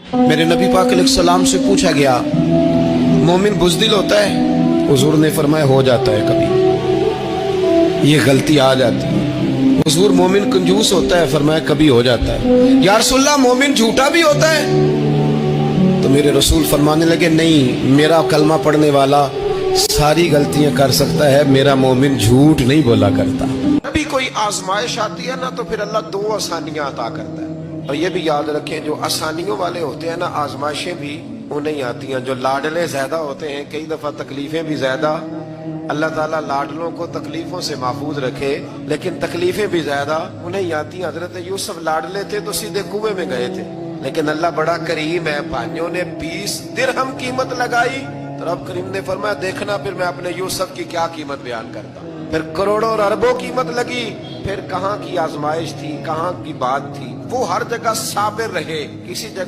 मेरे नबी पाक अलैहिस्सलाम से पूछा गया, मोमिन बुज़दिल होता है? हुजूर ने फरमाया, हो जाता है, कभी ये गलती आ जाती है। हुजूर, मोमिन कंजूस होता है? फरमाया, कभी हो जाता है। या रसूलल्लाह, मोमिन झूठा भी होता है? तो मेरे रसूल फरमाने लगे, नहीं, मेरा कलमा पढ़ने वाला सारी गलतियां कर सकता है, मेरा मोमिन झूठ नहीं बोला करता। अभी कोई आजमाइश आती है ना, तो फिर अल्लाह दो आसानियां अता करता है। और ये भी याद रखें, जो आसानियों वाले होते हैं ना, आजमाइशें भी उन्हें आती हैं। जो लाडले ज्यादा होते हैं, कई दफा तकलीफें भी ज्यादा। अल्लाह ताला लाडलों को तकलीफों से महफूज रखे, लेकिन तकलीफें भी ज्यादा उन्हें आती हैं। हजरत यूसुफ लाडले थे तो सीधे कुएं में गए थे, लेकिन अल्लाह बड़ा करीम है। भाइयों ने 20 दिरहम कीमत लगाई, तो रब करीम ने फरमाया, देखना फिर मैं अपने यूसुफ की क्या कीमत बयान करता हूं। फिर करोड़ों और अरबों कीमत लगी। फिर कहाँ की आजमाइश थी, कहाँ की बात थी, वो हर जगह साबिर रहे, किसी जगह